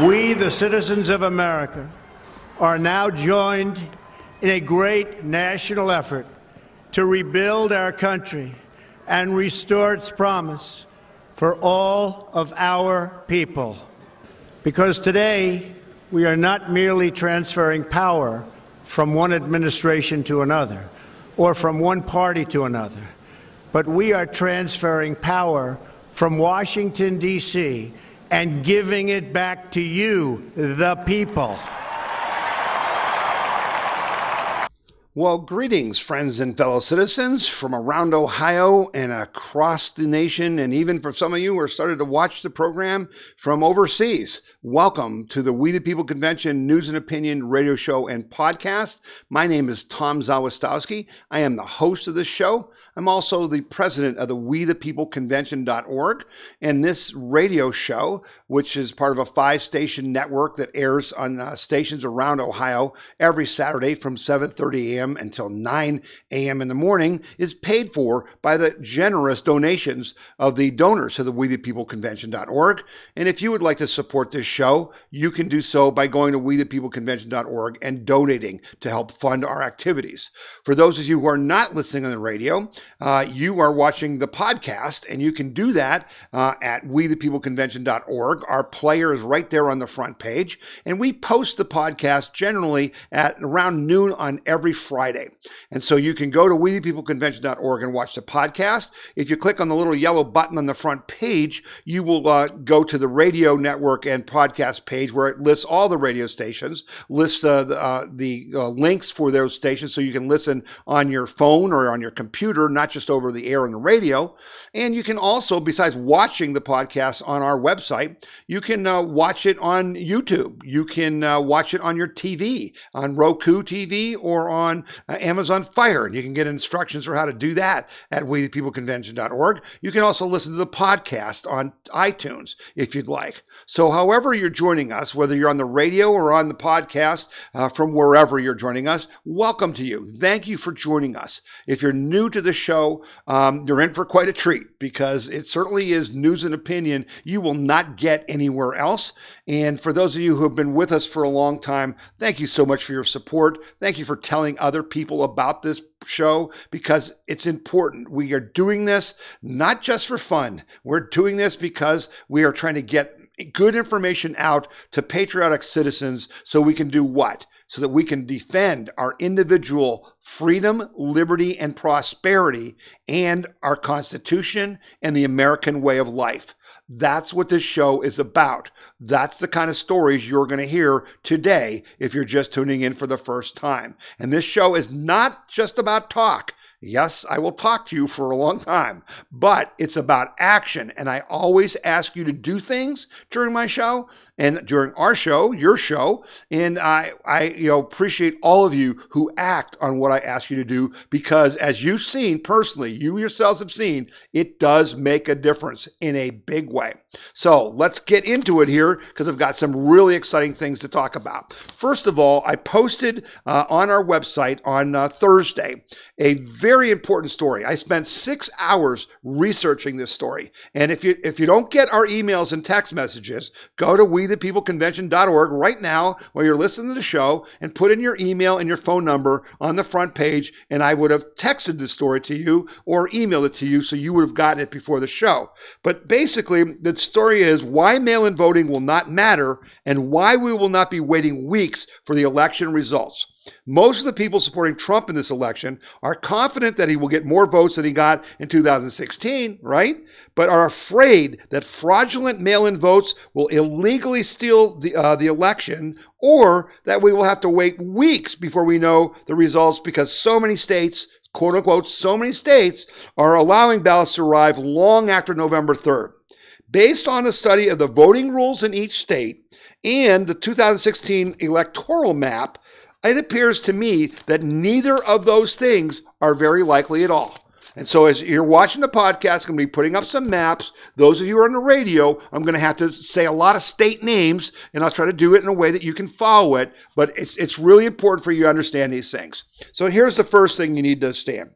We, the citizens of America, are now joined in a great national effort to rebuild our country and restore its promise for all of our people. Because today, we are not merely transferring power from one administration to another or from one party to another, but we are transferring power from Washington, D.C., and giving it back to you, the people. Well, greetings, friends and fellow citizens from around Ohio and across the nation, and even for some of you who are started to watch the program from overseas. Welcome to the We the People Convention News and Opinion radio show and podcast. My name is Tom Zawistowski. I am the host of this show. I'm also the president of the WeThePeopleConvention.org, and this radio show, which is part of a 5-station network that airs on stations around Ohio every Saturday from 7:30 a.m. until 9 a.m. in the morning, is paid for by the generous donations of the donors to the WeThePeopleConvention.org. And if you would like to support this show, you can do so by going to WeThePeopleConvention.org and donating to help fund our activities. For those of you who are not listening on the radio, you are watching the podcast, and you can do that at WeThePeopleConvention.org. Our player is right there on the front page, and we post the podcast generally at around noon on every Friday. And so you can go to WeThePeopleConvention.org and watch the podcast. If you click on the little yellow button on the front page, you will go to the radio network and podcast page where it lists all the radio stations, lists the links for those stations so you can listen on your phone or on your computer, not just over the air on the radio. And you can also, besides watching the podcast on our website, you can watch it on YouTube. You can watch it on your TV, on Roku TV, or on Amazon Fire. And you can get instructions for how to do that at WeThePeopleConvention.org. You can also listen to the podcast on iTunes if you'd like. So however you're joining us, whether you're on the radio or on the podcast, from wherever you're joining us, welcome to you. Thank you for joining us. If you're new to the show, you're in for quite a treat, because it certainly is news and opinion you will not get anywhere else. And for those of you who have been with us for a long time, thank you so much for your support. Thank you for telling other people about this show, because it's important. We are doing this not just for fun. We're doing this because we are trying to get good information out to patriotic citizens so we can do what? So that we can defend our individual freedom, liberty, and prosperity, and our Constitution and the American way of life. That's what this show is about. That's the kind of stories you're going to hear today if you're just tuning in for the first time. And this show is not just about talk. Yes, I will talk to you for a long time, but it's about action. And I always ask you to do things during my show and during our show, your show. And I appreciate all of you who act on what I ask you to do, because as you've seen personally, you yourselves have seen, it does make a difference in a big way. So let's get into it here, because I've got some really exciting things to talk about. First of all, I posted on our website on Thursday a very important story. I spent 6 hours researching this story. And if you don't get our emails and text messages, go to WeThePeopleConvention.org right now while you're listening to the show and put in your email and your phone number on the front page, and I would have texted the story to you or emailed it to you so you would have gotten it before the show. But basically, the story is why mail-in voting will not matter and why we will not be waiting weeks for the election results. Most of the people supporting Trump in this election are confident that he will get more votes than he got in 2016, right? But are afraid that fraudulent mail-in votes will illegally steal the election, or that we will have to wait weeks before we know the results, because so many states, quote unquote, so many states are allowing ballots to arrive long after November 3rd. Based on a study of the voting rules in each state and the 2016 electoral map, it appears to me that neither of those things are very likely at all. And so as you're watching the podcast, I'm going to be putting up some maps. Those of you who are on the radio, I'm going to have to say a lot of state names, and I'll try to do it in a way that you can follow it. But it's really important for you to understand these things. So here's the first thing you need to understand.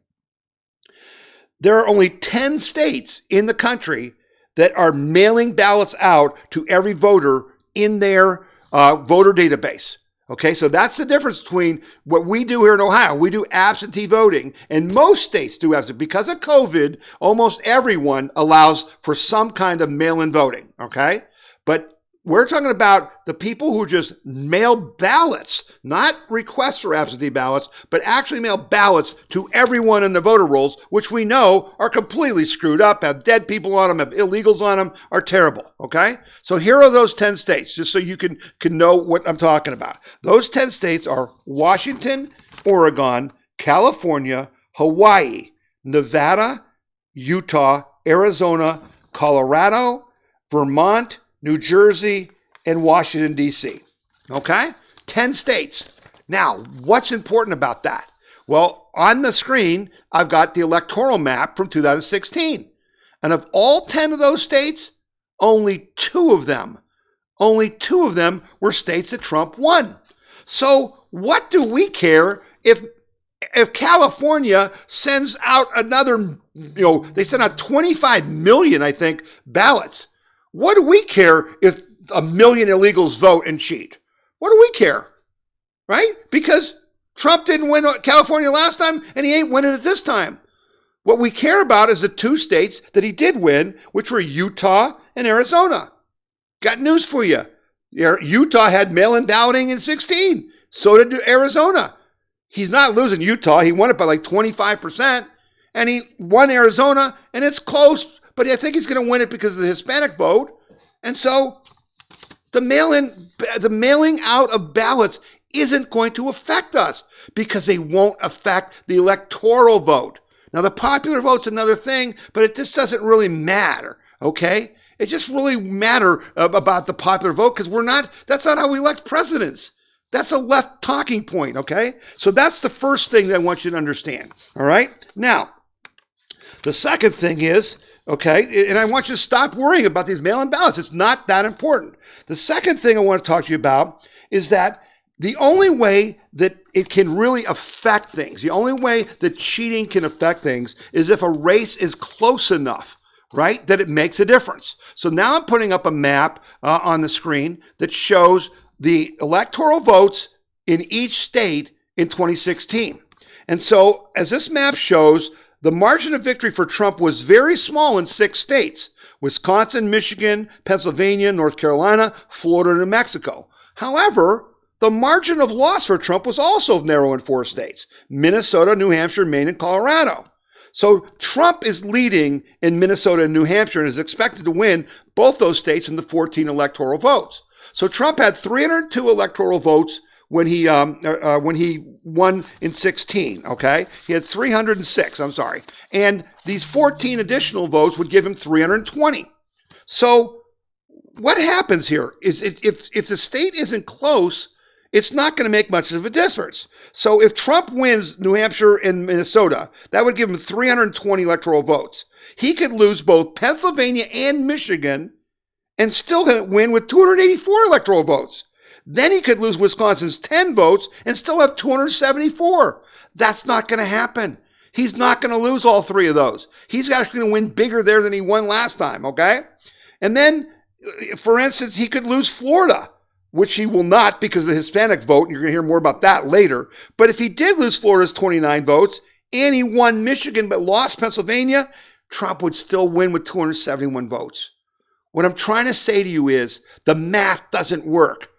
There are only 10 states in the country that are mailing ballots out to every voter in their voter database. Okay, so that's the difference between what we do here in Ohio. We do absentee voting, and most states do absentee. Because of COVID, almost everyone allows for some kind of mail-in voting, okay? But we're talking about the people who just mail ballots, not requests for absentee ballots, but actually mail ballots to everyone in the voter rolls, which we know are completely screwed up, have dead people on them, have illegals on them, are terrible, okay? So here are those 10 states, just so you can know what I'm talking about. Those 10 states are Washington, Oregon, California, Hawaii, Nevada, Utah, Arizona, Colorado, Vermont, New Jersey, and Washington, D.C. Okay? 10 states. Now, what's important about that? Well, on the screen, I've got the electoral map from 2016. And of all 10 of those states, only two of them were states that Trump won. So what do we care if California sends out another, they sent out 25 million, I think, ballots. What do we care if 1 million illegals vote and cheat? What do we care, right? Because Trump didn't win California last time, and he ain't winning it this time. What we care about is the two states that he did win, which were Utah and Arizona. Got news for you. Utah had mail-in balloting in 2016. So did Arizona. He's not losing Utah. He won it by like 25%, and he won Arizona, and it's close. But I think he's going to win it because of the Hispanic vote. And so the mailing out of ballots isn't going to affect us because they won't affect the electoral vote. Now, the popular vote's another thing, but it just doesn't really matter, okay? It just really matter about the popular vote because that's not how we elect presidents. That's a left talking point, okay? So that's the first thing that I want you to understand, all right? Now, the second thing is, okay, and I want you to stop worrying about these mail-in ballots. It's not that important. The second thing I want to talk to you about is that the only way that it can really affect things, the only way that cheating can affect things is if a race is close enough, right, that it makes a difference. So now I'm putting up a map on the screen that shows the electoral votes in each state in 2016. And so as this map shows, the margin of victory for Trump was very small in 6 states: Wisconsin, Michigan, Pennsylvania, North Carolina, Florida, and New Mexico. However, the margin of loss for Trump was also narrow in 4 states: Minnesota, New Hampshire, Maine, and Colorado. So Trump is leading in Minnesota and New Hampshire and is expected to win both those states in the 14 electoral votes. So Trump had 302 electoral votes when he won in 16, okay? He had 306, And these 14 additional votes would give him 320. So what happens here is if the state isn't close, it's not going to make much of a difference. So if Trump wins New Hampshire and Minnesota, that would give him 320 electoral votes. He could lose both Pennsylvania and Michigan and still win with 284 electoral votes. Then he could lose Wisconsin's 10 votes and still have 274. That's not going to happen. He's not going to lose all 3 of those. He's actually going to win bigger there than he won last time, okay? And then, for instance, he could lose Florida, which he will not because of the Hispanic vote, and you're going to hear more about that later. But if he did lose Florida's 29 votes and he won Michigan but lost Pennsylvania, Trump would still win with 271 votes. What I'm trying to say to you is the math doesn't work.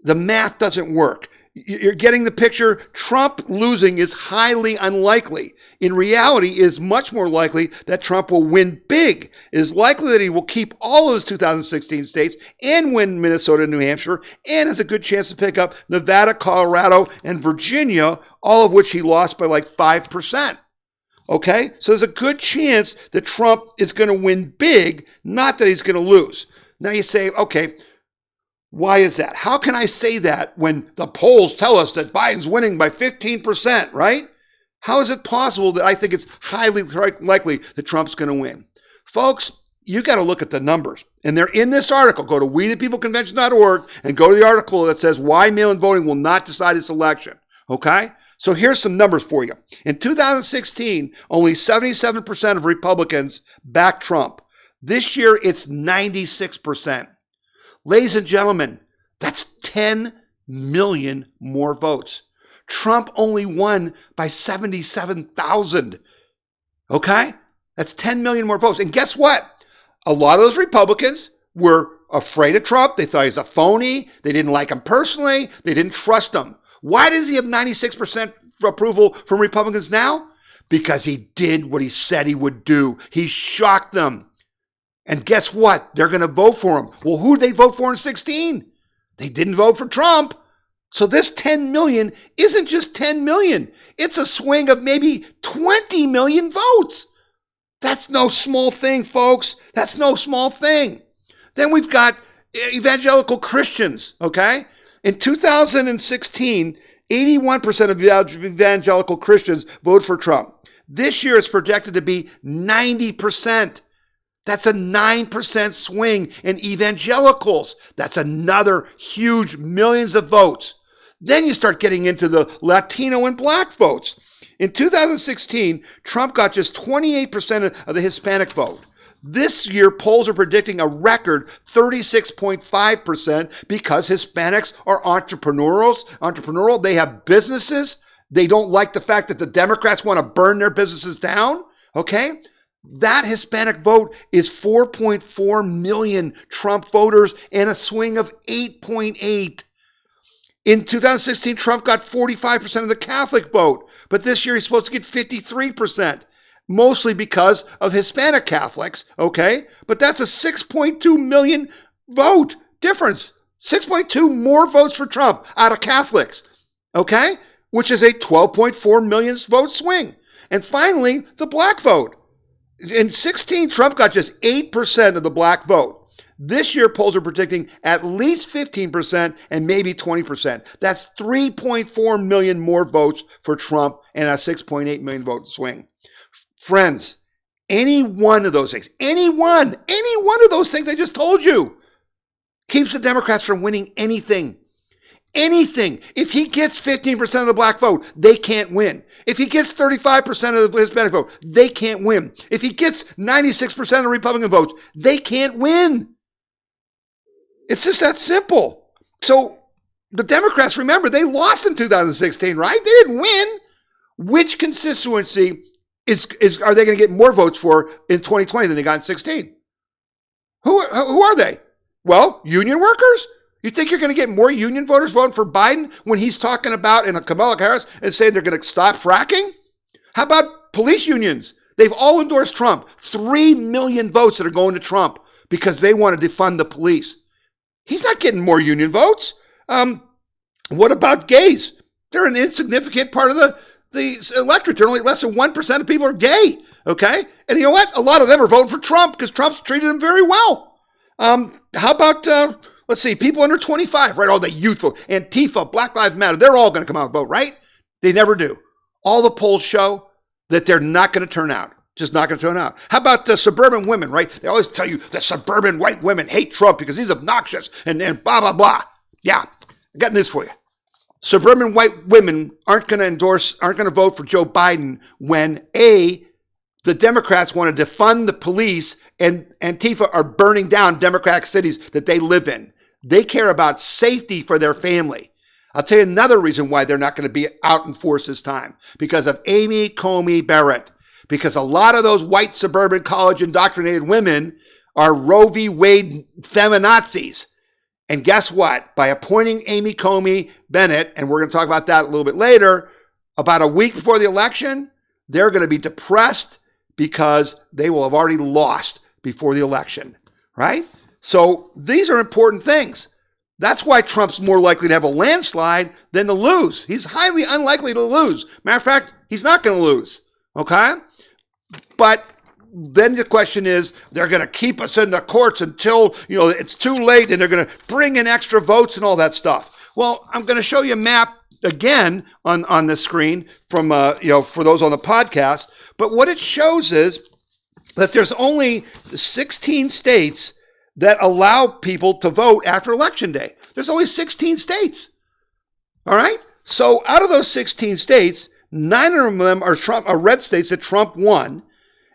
The math doesn't work. You're getting the picture. Trump losing is highly unlikely. In reality, it is much more likely that Trump will win big. It is likely that he will keep all of his 2016 states and win Minnesota and New Hampshire, and has a good chance to pick up Nevada, Colorado, and Virginia, all of which he lost by like 5%. Okay? So there's a good chance that Trump is going to win big, not that he's going to lose. Now you say, okay, why is that? How can I say that when the polls tell us that Biden's winning by 15%, right? How is it possible that I think it's highly likely that Trump's going to win? Folks, you got to look at the numbers. And they're in this article. Go to wethepeopleconvention.org and go to the article that says why mail-in voting will not decide this election. Okay? So here's some numbers for you. In 2016, only 77% of Republicans backed Trump. This year, it's 96%. Ladies and gentlemen, that's 10 million more votes. Trump only won by 77,000. Okay? That's 10 million more votes. And guess what? A lot of those Republicans were afraid of Trump. They thought he was a phony. They didn't like him personally. They didn't trust him. Why does he have 96% approval from Republicans now? Because he did what he said he would do. He shocked them. And guess what? They're going to vote for him. Well, who did they vote for in 2016? They didn't vote for Trump. So this 10 million isn't just 10 million. It's a swing of maybe 20 million votes. That's no small thing, folks. That's no small thing. Then we've got evangelical Christians, okay? In 2016, 81% of evangelical Christians voted for Trump. This year, it's projected to be 90%. That's a 9% swing in evangelicals. That's another huge millions of votes. Then you start getting into the Latino and Black votes. In 2016, Trump got just 28% of the Hispanic vote. This year, polls are predicting a record 36.5% because Hispanics are entrepreneurial. They have businesses. They don't like the fact that the Democrats want to burn their businesses down. Okay? That Hispanic vote is 4.4 million Trump voters and a swing of 8.8. In 2016, Trump got 45% of the Catholic vote, but this year he's supposed to get 53%, mostly because of Hispanic Catholics, okay? But that's a 6.2 million vote difference. 6.2 more votes for Trump out of Catholics, okay? Which is a 12.4 million vote swing. And finally, the Black vote. In 2016, Trump got just 8% of the Black vote. This year, polls are predicting at least 15% and maybe 20%. That's 3.4 million more votes for Trump and a 6.8 million vote swing. Friends, any one of those things, any one of those things I just told you keeps the Democrats from winning anything. Anything. If he gets 15% of the Black vote, they can't win. If he gets 35% of the Hispanic vote, they can't win. If he gets 96% of the Republican votes, they can't win. It's just that simple. So the Democrats, remember, they lost in 2016, right? They didn't win. Which constituency are they going to get more votes for in 2020 than they got in 2016? Who are they? Well, union workers? You think you're going to get more union voters voting for Biden when he's talking about, in a Kamala Harris, and saying they're going to stop fracking? How about police unions? They've all endorsed Trump. 3 million votes that are going to Trump because they want to defund the police. He's not getting more union votes. What about gays? They're an insignificant part of the electorate. They're only less than 1% of people are gay, okay? And you know what? A lot of them are voting for Trump because Trump's treated them very well. How about, let's see, people under 25, right? All the youth vote, Antifa, Black Lives Matter, they're all going to come out and vote, right? They never do. All the polls show that they're not going to turn out. Just not going to turn out. How about suburban women, right? They always tell you that suburban white women hate Trump because he's obnoxious and blah, blah, blah. Yeah, I got news for you. Suburban white women aren't going to vote for Joe Biden when A, the Democrats want to defund the police and Antifa are burning down Democratic cities that they live in. They care about safety for their family. I'll tell you another reason why they're not going to be out in force this time. Because of Amy Coney Barrett. Because a lot of those white suburban college indoctrinated women are Roe v. Wade feminazis. And guess what? By appointing Amy Coney Bennett, and we're going to talk about that a little bit later, about a week before the election, they're going to be depressed because they will have already lost before the election, right? So these are important things. That's why Trump's more likely to have a landslide than to lose. He's highly unlikely to lose. Matter of fact, he's not going to lose, okay? But then the question is, they're going to keep us in the courts until, it's too late and they're going to bring in extra votes and all that stuff. Well, I'm going to show you a map again on the screen from, for those on the podcast. But what it shows is that there's only 16 states that allow people to vote after Election Day. There's only 16 states. All right? So out of those 16 states, 9 of them are red states that Trump won.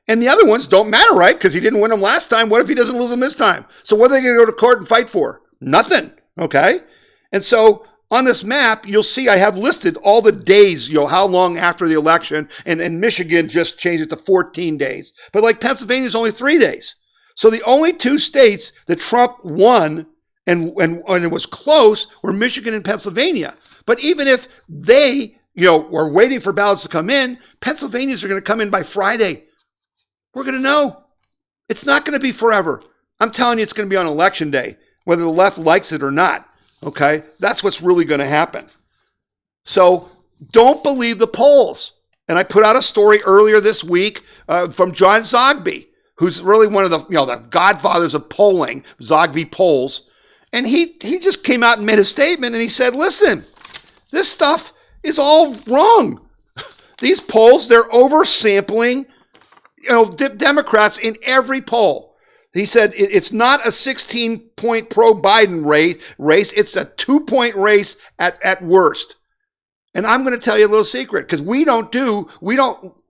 And the other ones don't matter, right? Because he didn't win them last time. What if he doesn't lose them this time? So what are they going to go to court and fight for? Nothing. Okay. And so on this map, you'll see I have listed all the days, how long after the election, and Michigan just changed it to 14 days. But like Pennsylvania is only 3 days. So the only two states that Trump won and it was close were Michigan and Pennsylvania. But even if they, were waiting for ballots to come in, Pennsylvanians are going to come in by Friday. We're going to know. It's not going to be forever. I'm telling you, it's going to be on election day, whether the left likes it or not. Okay? That's what's really going to happen. So don't believe the polls. And I put out a story earlier this week from John Zogby, who's really one of the godfathers of polling, Zogby polls. And he just came out and made a statement, and he said, listen, this stuff is all wrong. These polls, they're oversampling Democrats in every poll. He said it's not a 16-point pro-Biden race. It's a 2-point race at worst. And I'm going to tell you a little secret, because we don't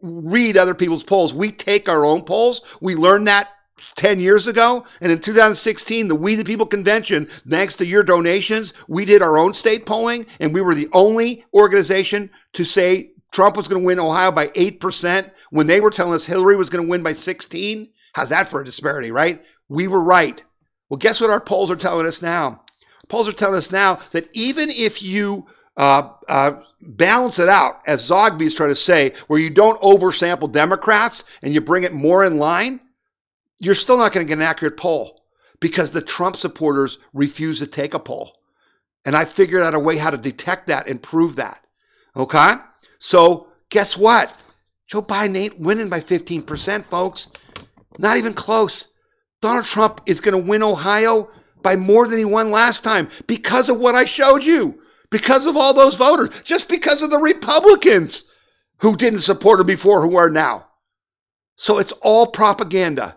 read other people's polls. We take our own polls. We learned that 10 years ago. And in 2016, the We the People Convention, thanks to your donations, we did our own state polling, and we were the only organization to say Trump was going to win Ohio by 8% when they were telling us Hillary was going to win by 16. How's that for a disparity, right? We were right. Well, guess what our polls are telling us now? Polls are telling us now that even if you balance it out, as Zogby is trying to say, where you don't oversample Democrats and you bring it more in line, you're still not going to get an accurate poll because the Trump supporters refuse to take a poll. And I figured out a way how to detect that and prove that. Okay? So guess what? Joe Biden ain't winning by 15%, folks. Not even close. Donald Trump is going to win Ohio by more than he won last time because of what I showed you, because of all those voters, just because of the Republicans who didn't support him before who are now. So it's all propaganda.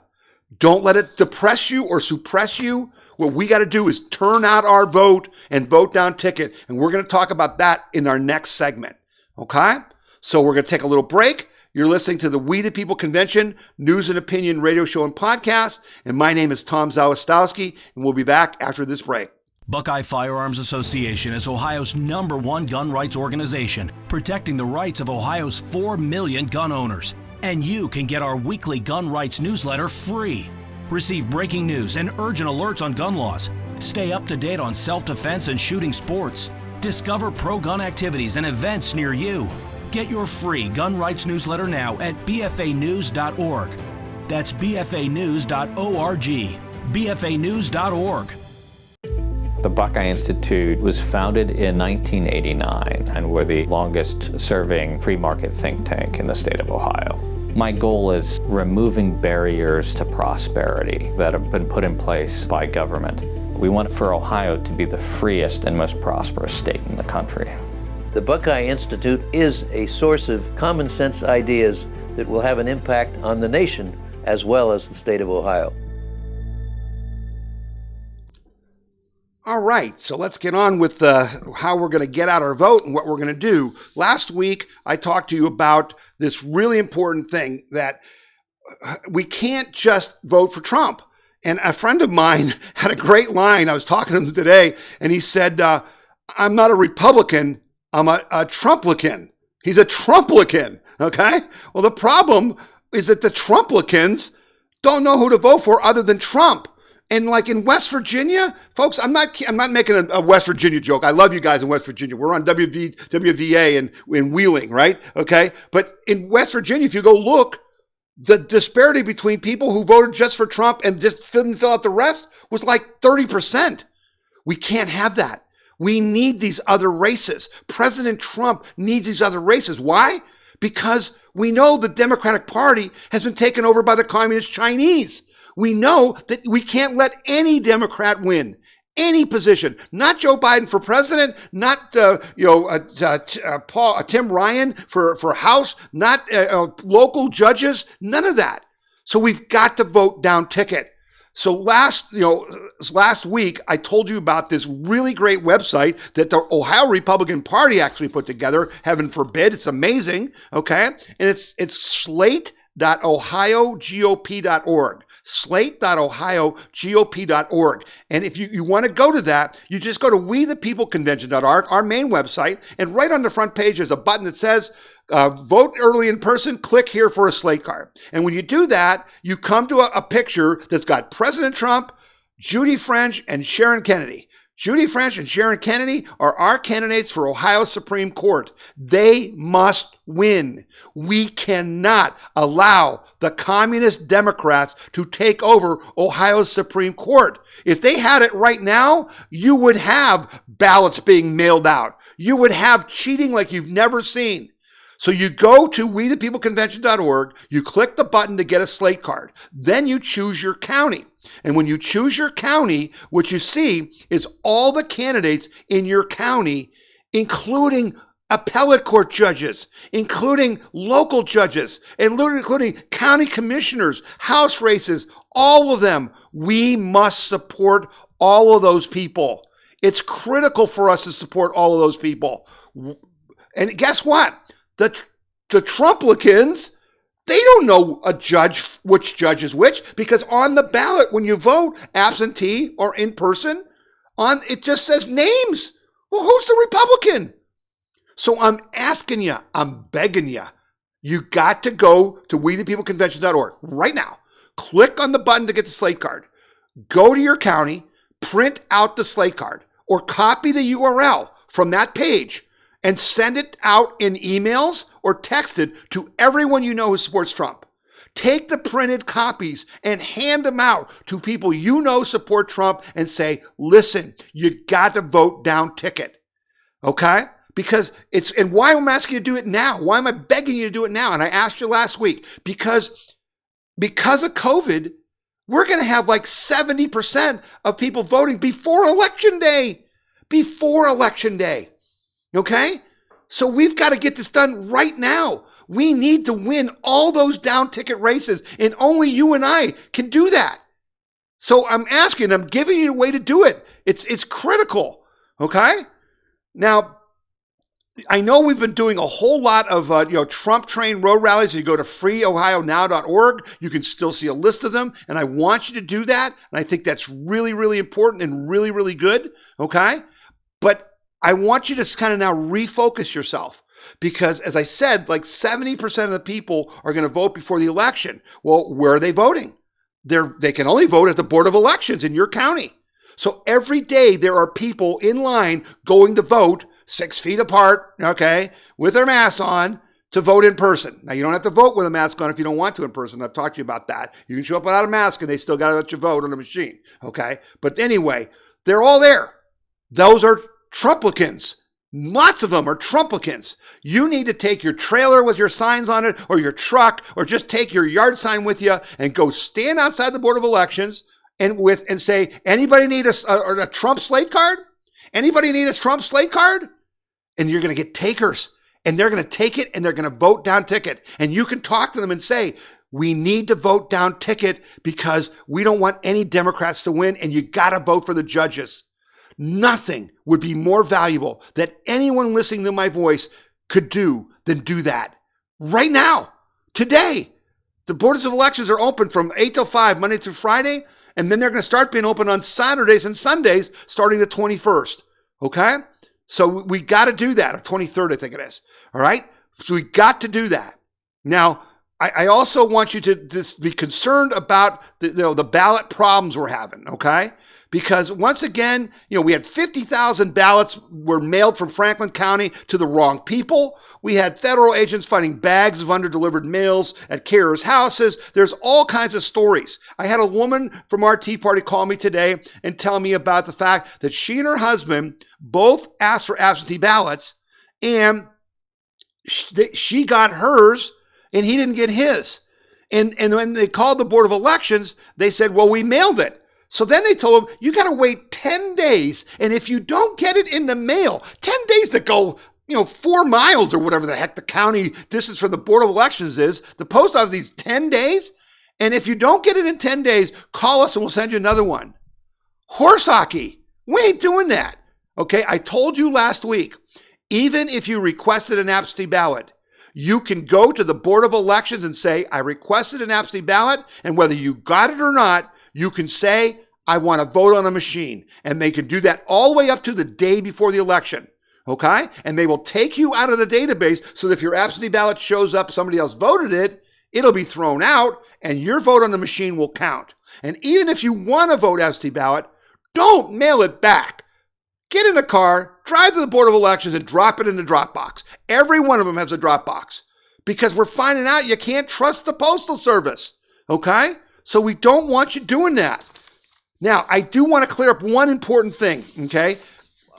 Don't let it depress you or suppress you. What we got to do is turn out our vote and vote down ticket. And we're going to talk about that in our next segment. Okay? So we're going to take a little break. You're listening to the We the People Convention News and Opinion radio show and podcast. And my name is Tom Zawistowski, and we'll be back after this break. Buckeye Firearms Association is Ohio's #1 gun rights organization, protecting the rights of Ohio's 4 million gun owners. And you can get our weekly gun rights newsletter free. Receive breaking news and urgent alerts on gun laws. Stay up to date on self-defense and shooting sports. Discover pro-gun activities and events near you. Get your free gun rights newsletter now at bfanews.org. That's bfanews.org. bfanews.org. The Buckeye Institute was founded in 1989, and we're the longest-serving free market think tank in the state of Ohio. My goal is removing barriers to prosperity that have been put in place by government. We want for Ohio to be the freest and most prosperous state in the country. The Buckeye Institute is a source of common sense ideas that will have an impact on the nation as well as the state of Ohio. All right, so let's get on with how we're going to get out our vote and what we're going to do. Last week, I talked to you about this really important thing that we can't just vote for Trump. And a friend of mine had a great line. I was talking to him today, and he said, I'm not a Republican, I'm a Trumplican. He's a Trumplican, okay? Well, the problem is that the Trumplicans don't know who to vote for other than Trump. And like in West Virginia, folks, I'm not making a West Virginia joke. I love you guys in West Virginia. We're on WVA and in Wheeling, right? Okay. But in West Virginia, if you go look, the disparity between people who voted just for Trump and just didn't fill out the rest was like 30%. We can't have that. We need these other races. President Trump needs these other races. Why? Because we know the Democratic Party has been taken over by the Communist Chinese. We know that we can't let any Democrat win any position. Not Joe Biden for president, not Tim Ryan for House, not local judges, none of that. So we've got to vote down ticket. So last week, I told you about this really great website that the Ohio Republican Party actually put together. Heaven forbid, it's amazing. Okay, and it's slate.ohiogop.org. slate.ohiogop.org. And if you want to go to that, you just go to wethepeopleconvention.org, our main website, and right on the front page there's a button that says vote early in person, click here for a Slate card. And when you do that, you come to a picture that's got President Trump, Judy French, and Sharon Kennedy. Judy French and Sharon Kennedy are our candidates for Ohio Supreme Court. They must win. We cannot allow the communist Democrats to take over Ohio's Supreme Court. If they had it right now, you would have ballots being mailed out. You would have cheating like you've never seen. So you go to wethepeopleconvention.org, you click the button to get a Slate card. Then you choose your county. And when you choose your county, what you see is all the candidates in your county, including appellate court judges, including local judges, including county commissioners, House races, all of them. We must support all of those people. It's critical for us to support all of those people. And guess what? The Trumplicans, they don't know which judge is which, because on the ballot, when you vote absentee or in person, it just says names. Well, who's the Republican? So I'm asking you, I'm begging you, you got to go to wethepeopleconvention.org right now. Click on the button to get the Slate card. Go to your county, print out the Slate card, or copy the URL from that page and send it out in emails or text it to everyone you know who supports Trump. Take the printed copies and hand them out to people you know support Trump and say, listen, you got to vote down ticket. Okay? Because and why am I asking you to do it now? Why am I begging you to do it now? And I asked you last week, because of COVID, we're going to have like 70% of people voting before Election Day. Before Election Day. Okay? So we've got to get this done right now. We need to win all those down ticket races, and only you and I can do that. So I'm giving you a way to do it. It's critical. Okay? Now, I know we've been doing a whole lot of Trump train road rallies. You go to freeohionow.org. You can still see a list of them, and I want you to do that. And I think that's really, really important and really, really good. Okay? But I want you to kind of now refocus yourself, because as I said, like 70% of the people are going to vote before the election. Well, where are they voting? They can only vote at the Board of Elections in your county. So every day there are people in line going to vote 6 feet apart, okay, with their masks on to vote in person. Now, you don't have to vote with a mask on if you don't want to in person. I've talked to you about that. You can show up without a mask and they still got to let you vote on the machine, okay? But anyway, they're all there. Those are Trumplicans. Lots of them are Trumplicans. You need to take your trailer with your signs on it, or your truck, or just take your yard sign with you and go stand outside the Board of Elections and say, anybody need a Trump Slate card? Anybody need a Trump Slate card? And you're going to get takers, and they're going to take it and they're going to vote down ticket. And you can talk to them and say, we need to vote down ticket because we don't want any Democrats to win, and you got to vote for the judges. Nothing would be more valuable that anyone listening to my voice could do than do that right now, today. The boards of elections are open from 8 till 5, Monday through Friday, and then they're going to start being open on Saturdays and Sundays starting the 21st, okay? So we got to do that, or 23rd, I think it is, all right? So we got to do that. Now, I also want you to just be concerned about the ballot problems we're having, okay? Because once again, we had 50,000 ballots were mailed from Franklin County to the wrong people. We had federal agents finding bags of underdelivered mails at carriers' houses. There's all kinds of stories. I had a woman from our Tea Party call me today and tell me about the fact that she and her husband both asked for absentee ballots, and she got hers and he didn't get his. And when they called the Board of Elections, they said, well, we mailed it. So then they told him, you got to wait 10 days. And if you don't get it in the mail, 10 days to go, 4 miles or whatever the heck the county distance from the Board of Elections is, the post office needs 10 days. And if you don't get it in 10 days, call us and we'll send you another one. Horse hockey. We ain't doing that. Okay. I told you last week, even if you requested an absentee ballot, You can go to the Board of Elections and say, I requested an absentee ballot, and whether you got it or not, you can say, I want to vote on a machine. And they can do that all the way up to the day before the election. Okay? And they will take you out of the database so that if your absentee ballot shows up, somebody else voted it, it'll be thrown out and your vote on the machine will count. And even if you want to vote absentee ballot, don't mail it back. Get in a car, drive to the Board of Elections and drop it in the drop box. Every one of them has a drop box because we're finding out you can't trust the Postal Service. Okay? So we don't want you doing that. Now, I do want to clear up one important thing, okay?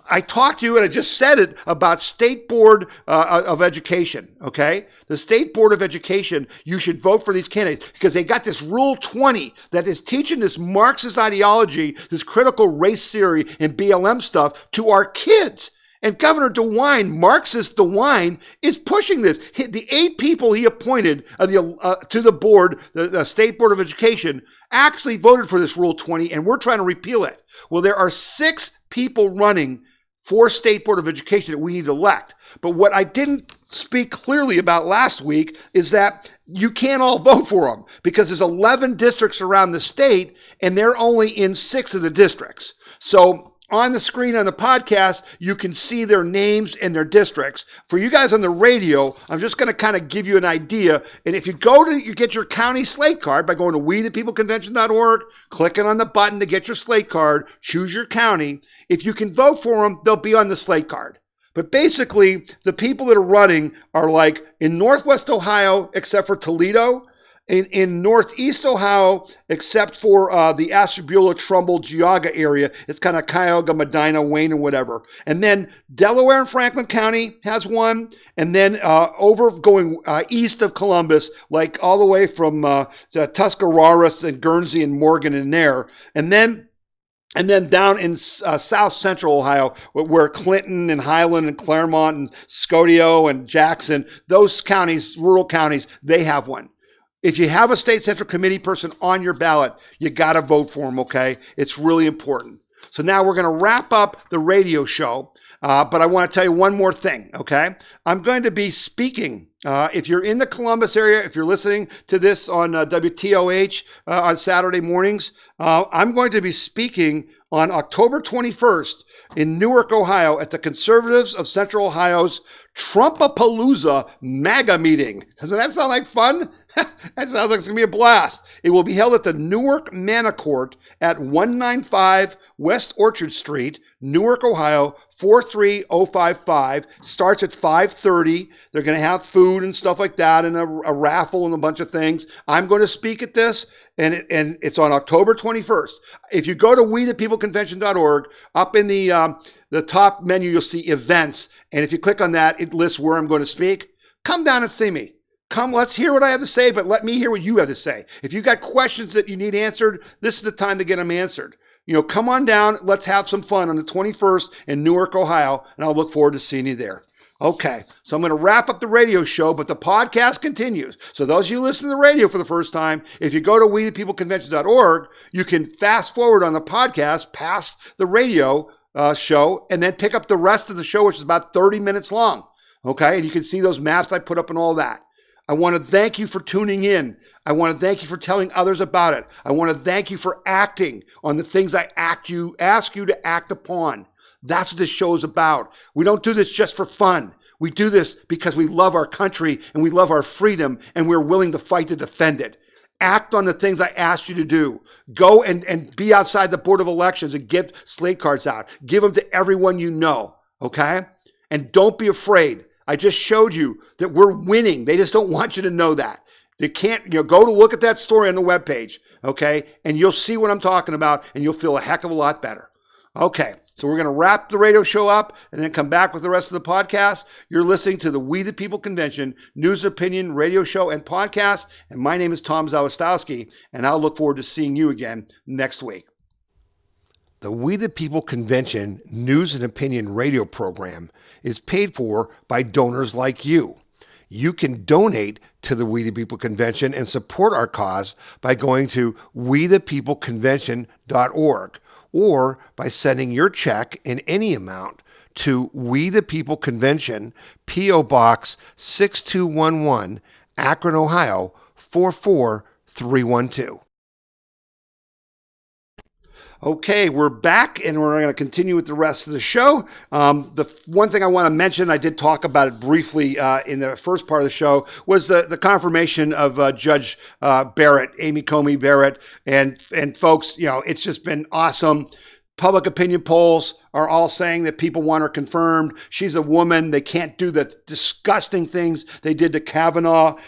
I talked to you, and I just said it, about State Board of Education, okay? The State Board of Education, you should vote for these candidates because they got this Rule 20 that is teaching this Marxist ideology, this critical race theory and BLM stuff to our kids. And Governor DeWine, Marxist DeWine, is pushing this. The 8 people he appointed to the board, the State Board of Education, actually voted for this Rule 20, and we're trying to repeal it. Well, there are 6 people running for State Board of Education that we need to elect. But what I didn't speak clearly about last week is that you can't all vote for them because there's 11 districts around the state, and they're only in 6 of the districts. So on the screen on the podcast, you can see their names and their districts. For you guys on the radio, I'm just going to kind of give you an idea. And if you get your county Slate card by going to WeThePeopleConvention.org, clicking on the button to get your Slate card, choose your county. If you can vote for them, they'll be on the Slate card. But basically, the people that are running are like in Northwest Ohio, except for Toledo, in Northeast Ohio, except for the Ashtabula, Trumbull, Geauga area. It's kind of Cuyahoga, Medina, Wayne, and whatever. And then Delaware and Franklin County has one. And then over going east of Columbus, like all the way from Tuscarawas and Guernsey and Morgan in there. And then down in south central Ohio, where Clinton and Highland and Claremont and Scotio and Jackson, those counties, rural counties, they have one. If you have a state central committee person on your ballot, you got to vote for them, okay? It's really important. So now we're going to wrap up the radio show, but I want to tell you one more thing, okay? I'm going to be speaking. If you're in the Columbus area, if you're listening to this on WTOH on Saturday mornings, I'm going to be speaking on October 21st in Newark, Ohio at the Conservatives of Central Ohio's Trumpapalooza MAGA meeting. Doesn't that sound like fun? That sounds like it's going to be a blast. It will be held at the Newark Manor Court at 195 West Orchard Street, Newark, Ohio, 43055. Starts at 5:30. They're going to have food and stuff like that and a raffle and a bunch of things. I'm going to speak at this, and it's on October 21st. If you go to WeThePeopleConvention.org, up in the top menu, you'll see events. And if you click on that, it lists where I'm going to speak. Come down and see me. Come, let's hear what I have to say, but let me hear what you have to say. If you've got questions that you need answered, this is the time to get them answered. Come on down. Let's have some fun on the 21st in Newark, Ohio, and I'll look forward to seeing you there. Okay, so I'm going to wrap up the radio show, but the podcast continues. So those of you listening to the radio for the first time, if you go to WeThePeopleConvention.org, you can fast forward on the podcast past the radio show and then pick up the rest of the show, which is about 30 minutes long. Okay, and you can see those maps I put up and all that. I want to thank you for tuning in. I want to thank you for telling others about it. I want to thank you for acting on the things I ask you to act upon. That's what this show is about. We don't do this just for fun. We do this because we love our country and we love our freedom and we're willing to fight to defend it. Act on the things I asked you to do. Go and be outside the Board of Elections and give Slate cards out. Give them to everyone you know, okay? And don't be afraid. I just showed you that we're winning. They just don't want you to know that. They can't, go to look at that story on the webpage, okay? And you'll see what I'm talking about and you'll feel a heck of a lot better. Okay, so we're going to wrap the radio show up and then come back with the rest of the podcast. You're listening to the We the People Convention news, opinion, radio show, and podcast. And my name is Tom Zawistowski, and I'll look forward to seeing you again next week. The We the People Convention news and opinion radio program is paid for by donors like you. You can donate to the We the People Convention and support our cause by going to WeThePeopleConvention.org or by sending your check in any amount to We the People Convention, P.O. Box 6211, Akron, Ohio 44312. Okay, we're back, and we're going to continue with the rest of the show. The one thing I want to mention, I did talk about it briefly in the first part of the show, was the confirmation of Judge Barrett, Amy Coney Barrett, and folks, you know, it's just been awesome. Public opinion polls are all saying that people want her confirmed. She's a woman. They can't do the disgusting things they did to Kavanaugh.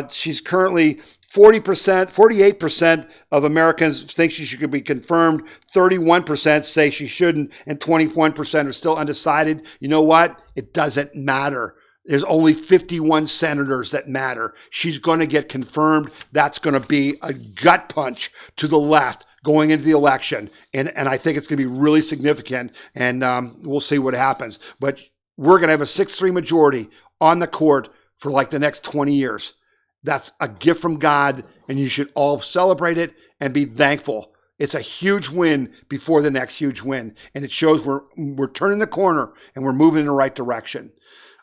She's currently 48% of Americans think she should be confirmed. 31% say she shouldn't, and 21% are still undecided. You know what? It doesn't matter. There's only 51 senators that matter. She's going to get confirmed. That's going to be a gut punch to the left going into the election. And I think it's going to be really significant, and we'll see what happens. But we're going to have a 6-3 majority on the court for like the next 20 years. That's a gift from God, and you should all celebrate it and be thankful. It's a huge win before the next huge win, and it shows we're turning the corner and we're moving in the right direction.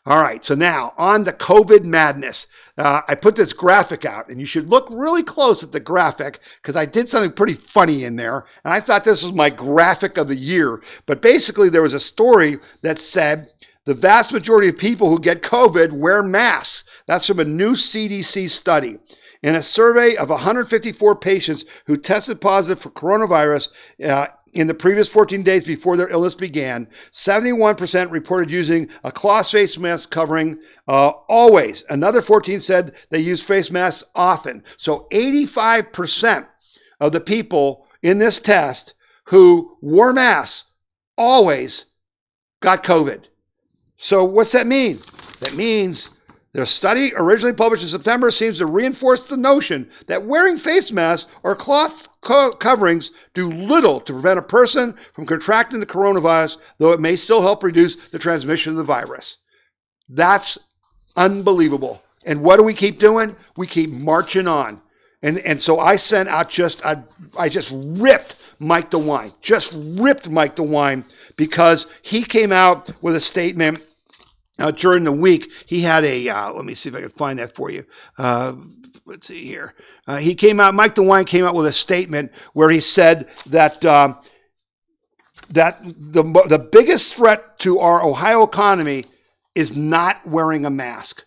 All right, so now on the COVID madness. I put this graphic out, and you should look really close at the graphic because I did something pretty funny in there, and I thought this was my graphic of the year. But basically, there was a story that said the vast majority of people who get COVID wear masks. That's from a new CDC study. In a survey of 154 patients who tested positive for coronavirus in the previous 14 days before their illness began, 71% reported using a cloth face mask covering always. Another 14 said they use face masks often. So 85% of the people in this test who wore masks always got COVID. So what's that mean? That means the study originally published in September seems to reinforce the notion that wearing face masks or cloth coverings do little to prevent a person from contracting the coronavirus, though it may still help reduce the transmission of the virus. That's unbelievable. And what do we keep doing? We keep marching on. And so I sent out I just ripped Mike DeWine, because he came out with a statement during the week. He had let me see if I can find that for you. Let's see here. Mike DeWine came out with a statement where he said that the biggest threat to our Ohio economy is not wearing a mask.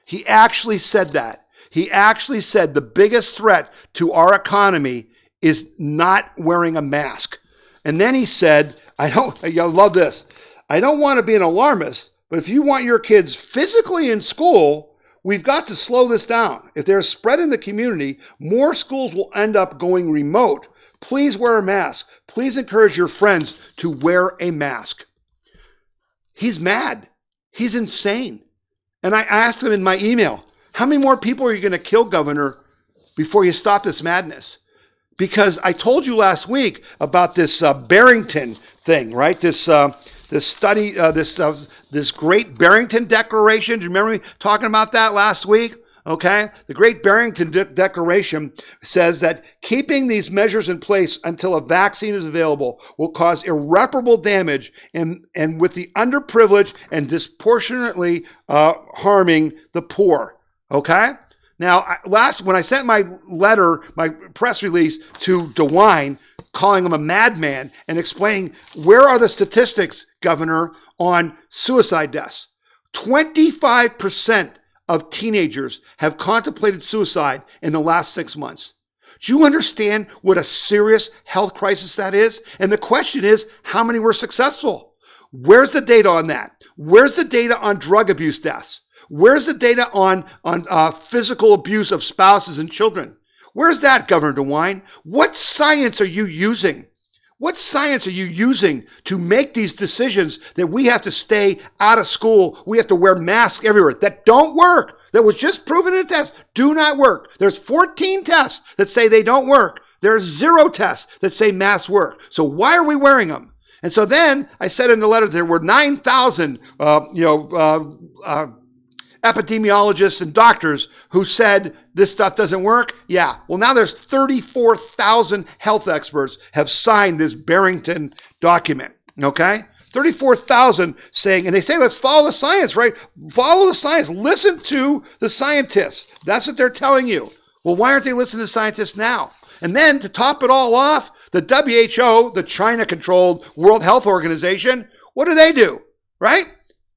He actually said that. He actually said the biggest threat to our economy is not wearing a mask. And then he said, I love this. I don't want to be an alarmist, but if you want your kids physically in school, we've got to slow this down. If there's spread in the community, more schools will end up going remote. Please wear a mask. Please encourage your friends to wear a mask. He's mad. He's insane. And I asked him in my email, how many more people are you going to kill, Governor, before you stop this madness? Because I told you last week about this Barrington thing, right? This study, this Great Barrington Declaration. Do you remember me talking about that last week? Okay. The Great Barrington Declaration says that keeping these measures in place until a vaccine is available will cause irreparable damage and with the underprivileged and disproportionately harming the poor. Okay? Now, when I sent my letter, my press release to DeWine, calling him a madman and explaining where are the statistics, Governor, on suicide deaths. 25% of teenagers have contemplated suicide in the last 6 months. Do you understand what a serious health crisis that is? And the question is, how many were successful? Where's the data on that? Where's the data on drug abuse deaths? Where's the data on physical abuse of spouses and children? Where's that, Governor DeWine? What science are you using? What science are you using to make these decisions that we have to stay out of school? We have to wear masks everywhere that don't work. That was just proven in a test, do not work. There's 14 tests that say they don't work. There's 0 tests that say masks work. So why are we wearing them? And so then I said in the letter there were 9,000, epidemiologists and doctors who said this stuff doesn't work. Yeah. Well, now there's 34,000 health experts have signed this Barrington document. Okay. 34,000 saying, and they say, let's follow the science, right? Follow the science. Listen to the scientists. That's what they're telling you. Well, why aren't they listening to scientists now? And then to top it all off, the WHO, the China-controlled World Health Organization, what do? Right?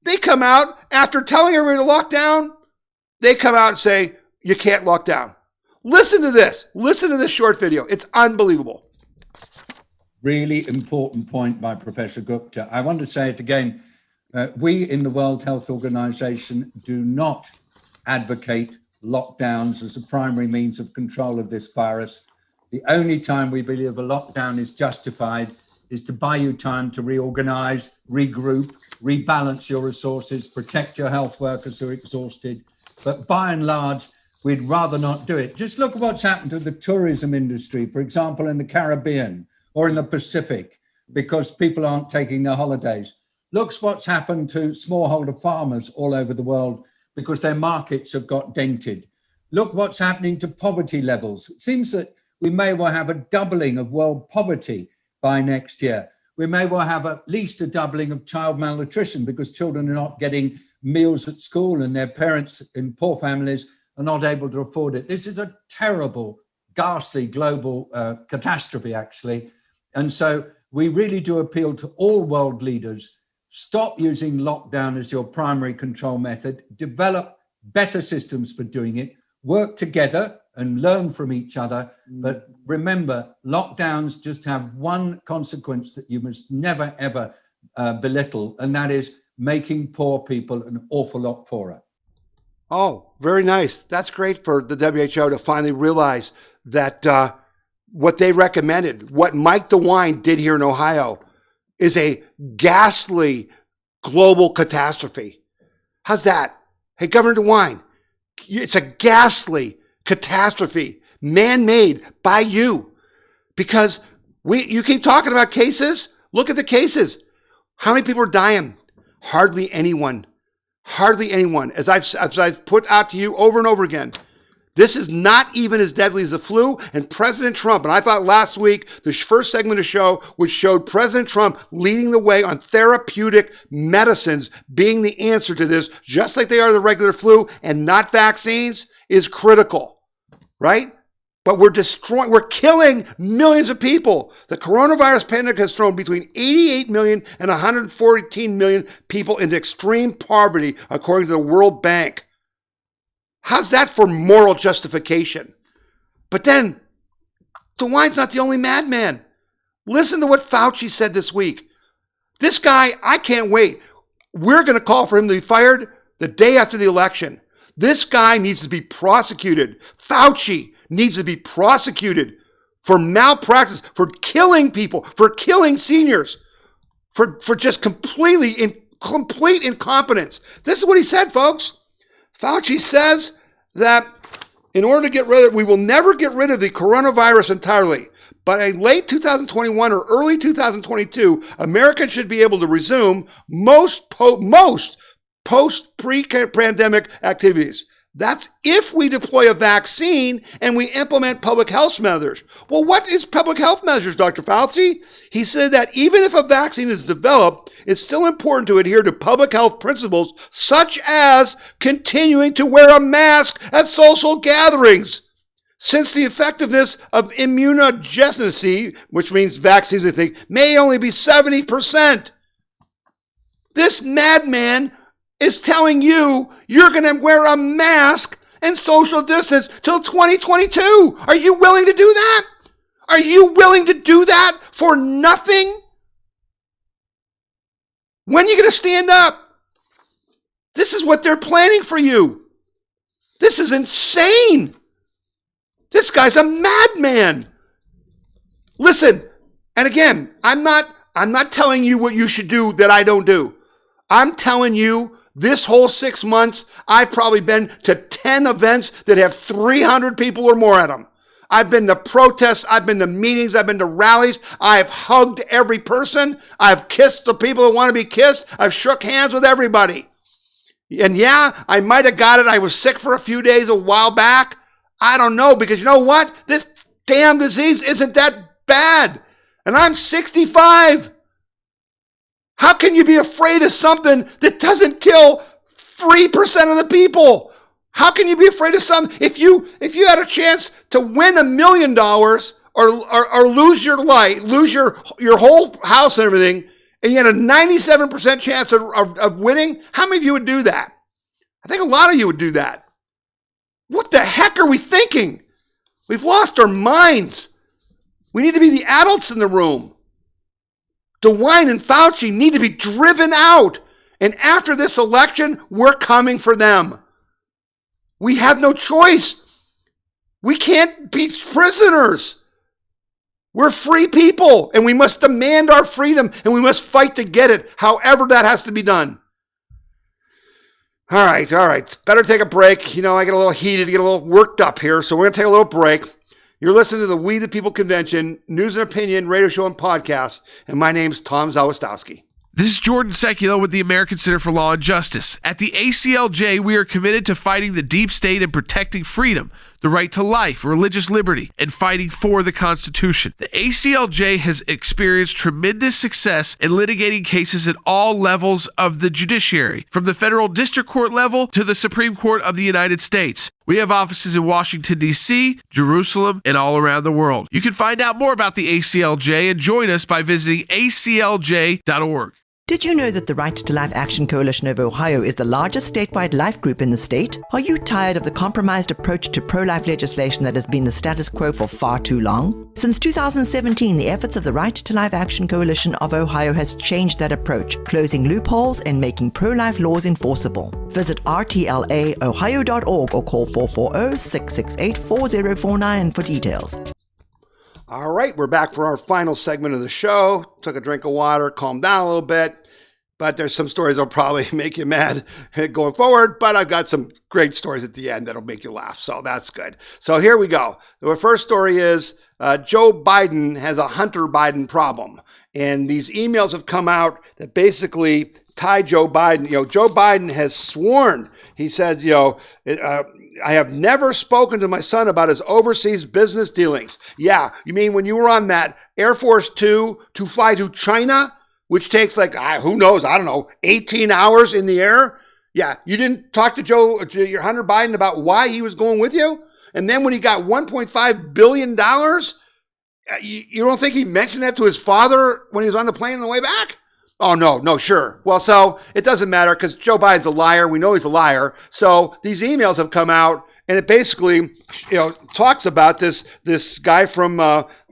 They come out after telling everybody to lock down. They come out and say, you can't lock down. Listen to this. Listen to this short video. It's unbelievable. Really important point by Professor Gupta. I want to say it again. We in the World Health Organization do not advocate lockdowns as a primary means of control of this virus. The only time we believe a lockdown is justified is to buy you time to reorganize, regroup, rebalance your resources, protect your health workers who are exhausted. But by and large, we'd rather not do it. Just look at what's happened to the tourism industry, for example, in the Caribbean or in the Pacific, because people aren't taking their holidays. Look what's happened to smallholder farmers all over the world because their markets have got dented. Look what's happening to poverty levels. It seems that we may well have a doubling of world poverty by next year. We may well have at least a doubling of child malnutrition because children are not getting meals at school and their parents in poor families are not able to afford it. This is a terrible, ghastly global catastrophe, actually. And so we really do appeal to all world leaders. Stop using lockdown as your primary control method. Develop better systems for doing it. Work together and learn from each other. But remember, lockdowns just have one consequence that you must never, ever belittle, and that is making poor people an awful lot poorer. Oh, very nice. That's great for the WHO to finally realize that what they recommended, what Mike DeWine did here in Ohio, is a ghastly global catastrophe. How's that? Hey, Governor DeWine, it's a ghastly catastrophe, man-made by you. Because you keep talking about cases. Look at the cases. How many people are dying? Hardly anyone. Hardly anyone. As I've put out to you over and over again, this is not even as deadly as the flu. And President Trump, and I thought last week, the first segment of the show, which showed President Trump leading the way on therapeutic medicines being the answer to this, just like they are the regular flu and not vaccines, is critical, right? But we're killing millions of people. The coronavirus pandemic has thrown between 88 million and 114 million people into extreme poverty, according to the World Bank. How's that for moral justification? But then, DeWine's not the only madman. Listen to what Fauci said this week. This guy, I can't wait. We're going to call for him to be fired the day after the election. This guy needs to be prosecuted. Fauci needs to be prosecuted for malpractice, for killing people, for killing seniors, for just complete incompetence. This is what he said, folks. Fauci says that in order to get rid of, we will never get rid of the coronavirus entirely. But in late 2021 or early 2022, Americans should be able to resume most post-pre-pandemic activities. That's if we deploy a vaccine and we implement public health measures. Well, what is public health measures, Dr. Fauci? He said that even if a vaccine is developed, it's still important to adhere to public health principles, such as continuing to wear a mask at social gatherings. Since the effectiveness of immunogenicity, which means vaccines, I think, may only be 70%. This madman is telling you you're going to wear a mask and social distance till 2022. Are you willing to do that? Are you willing to do that for nothing? When are you going to stand up? This is what they're planning for you. This is insane. This guy's a madman. Listen, and again, I'm not telling you what you should do that I don't do. I'm telling you, this whole 6 months, I've probably been to 10 events that have 300 people or more at them. I've been to protests, I've been to meetings, I've been to rallies, I've hugged every person, I've kissed the people that want to be kissed, I've shook hands with everybody. And yeah, I might have got it, I was sick for a few days a while back. I don't know, because you know what? This damn disease isn't that bad. And I'm 65. How can you be afraid of something that doesn't kill 3% of the people? How can you be afraid of something? If you had a chance to win $1 million or lose your life, lose your whole house and everything, and you had a 97% chance of winning, how many of you would do that? I think a lot of you would do that. What the heck are we thinking? We've lost our minds. We need to be the adults in the room. DeWine and Fauci need to be driven out. And after this election, we're coming for them. We have no choice. We can't be prisoners. We're free people, and we must demand our freedom, and we must fight to get it, however that has to be done. All right. Better take a break. You know, I get a little heated, get a little worked up here, so we're going to take a little break. You're listening to the We the People Convention, news and opinion, radio show, and podcast, and my name's Tom Zawistowski. This is Jordan Seculo with the American Center for Law and Justice. At the ACLJ, we are committed to fighting the deep state and protecting freedom, the right to life, religious liberty, and fighting for the Constitution. The ACLJ has experienced tremendous success in litigating cases at all levels of the judiciary, from the federal district court level to the Supreme Court of the United States. We have offices in Washington, D.C., Jerusalem, and all around the world. You can find out more about the ACLJ and join us by visiting aclj.org. Did you know that the Right to Life Action Coalition of Ohio is the largest statewide life group in the state? Are you tired of the compromised approach to pro-life legislation that has been the status quo for far too long? Since 2017, the efforts of the Right to Life Action Coalition of Ohio has changed that approach, closing loopholes and making pro-life laws enforceable. Visit rtlaohio.org or call 440-668-4049 for details. All right, we're back for our final segment of the show. Took a drink of water, calmed down a little bit, but there's some stories that'll probably make you mad going forward, but I've got some great stories at the end that'll make you laugh, so that's good. So here we go. The first story is Joe Biden has a Hunter Biden problem, and these emails have come out that basically tie Joe Biden. Joe Biden has sworn, he says, I have never spoken to my son about his overseas business dealings. Yeah, you mean when you were on that Air Force Two to fly to China, which takes like, who knows, 18 hours in the air? Yeah, you didn't talk to your Hunter Biden about why he was going with you? And then when he got $1.5 billion, you don't think he mentioned that to his father when he was on the plane on the way back? Oh, no, sure. Well, so it doesn't matter because Joe Biden's a liar. We know he's a liar. So these emails have come out, and it basically, talks about this guy from,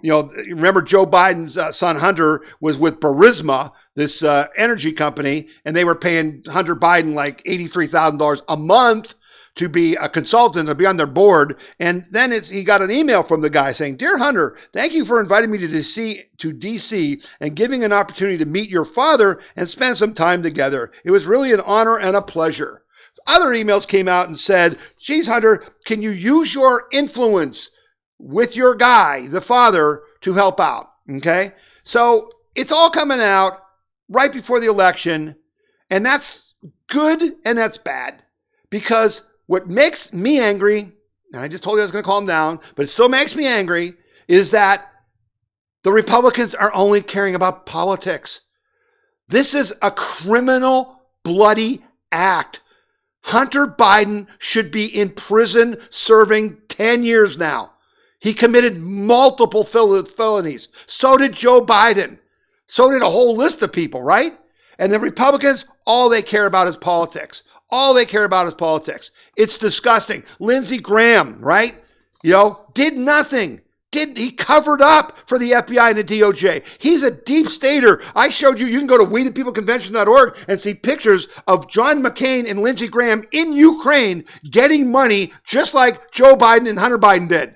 remember Joe Biden's son Hunter was with Burisma, this energy company, and they were paying Hunter Biden like $83,000 a month to be a consultant, to be on their board. And then he got an email from the guy saying, "Dear Hunter, thank you for inviting me to DC and giving an opportunity to meet your father and spend some time together. It was really an honor and a pleasure." Other emails came out and said, "Geez, Hunter, can you use your influence with your guy, the father, to help out?" Okay? So it's all coming out right before the election, and that's good and that's bad, because what makes me angry, and I just told you I was going to calm down, but it still makes me angry, is that the Republicans are only caring about politics. This is a criminal, bloody act. Hunter Biden should be in prison serving 10 years now. He committed multiple felonies. So did Joe Biden. So did a whole list of people, right? And the Republicans, all they care about is politics. All they care about is politics. It's disgusting. Lindsey Graham, right? Did nothing. He covered up for the FBI and the DOJ. He's a deep stater. I showed you can go to wethepeopleconvention.org and see pictures of John McCain and Lindsey Graham in Ukraine getting money just like Joe Biden and Hunter Biden did.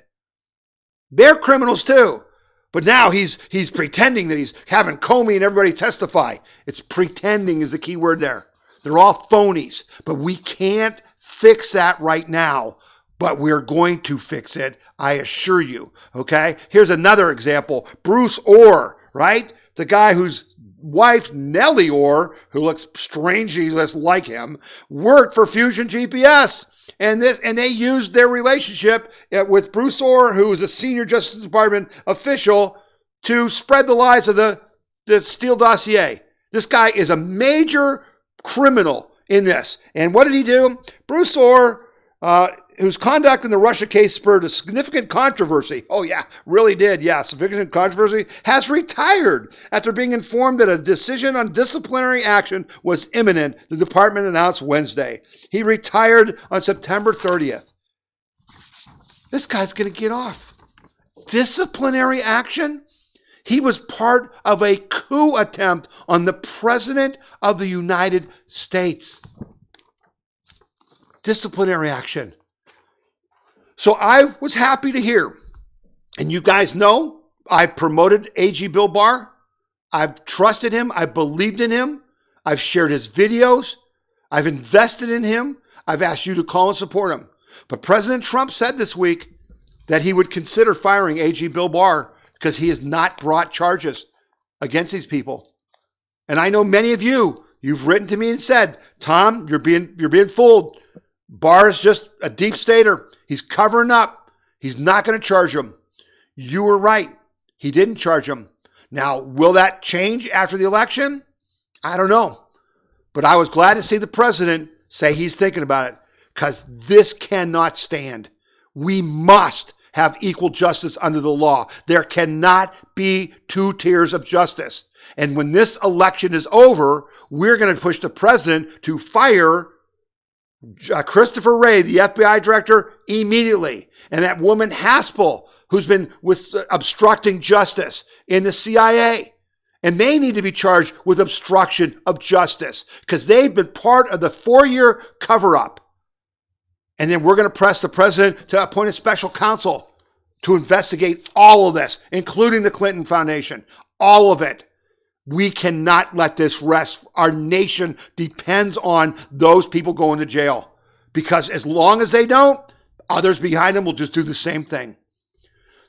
They're criminals too. But now he's pretending that he's having Coney and everybody testify. It's pretending is the key word there. They're all phonies, but we can't fix that right now, but we're going to fix it, I assure you, okay? Here's another example. Bruce Orr, right? The guy whose wife, Nellie Orr, who looks strangely just like him, worked for Fusion GPS. And they used their relationship with Bruce Orr, who was a senior Justice Department official, to spread the lies of the Steele dossier. This guy is a major criminal in this. And what did he do? Bruce Orr, whose conduct in the Russia case spurred a significant controversy. Oh yeah, really did. Yeah, significant controversy. Has retired after being informed that a decision on disciplinary action was imminent, the department announced Wednesday. He retired on September 30th. This guy's going to get off. Disciplinary action? He was part of a coup attempt on the President of the United States. Disciplinary action. So I was happy to hear, and you guys know, I promoted AG Bill Barr. I've trusted him. I believed in him. I've shared his videos. I've invested in him. I've asked you to call and support him. But President Trump said this week that he would consider firing AG Bill Barr because he has not brought charges against these people. And I know many of you, you've written to me and said, Tom, you're being fooled. Barr is just a deep stater. He's covering up. He's not going to charge him. You were right. He didn't charge him. Now, will that change after the election? I don't know. But I was glad to see the president say he's thinking about it, because this cannot stand. We must have equal justice under the law. There cannot be two tiers of justice. And when this election is over, we're going to push the president to fire Christopher Wray, the FBI director, immediately. And that woman Haspel, who's been obstructing justice in the CIA. And they need to be charged with obstruction of justice because they've been part of the 4-year cover-up. And then we're going to press the president to appoint a special counsel to investigate all of this, including the Clinton Foundation, all of it. We cannot let this rest. Our nation depends on those people going to jail, because as long as they don't, others behind them will just do the same thing.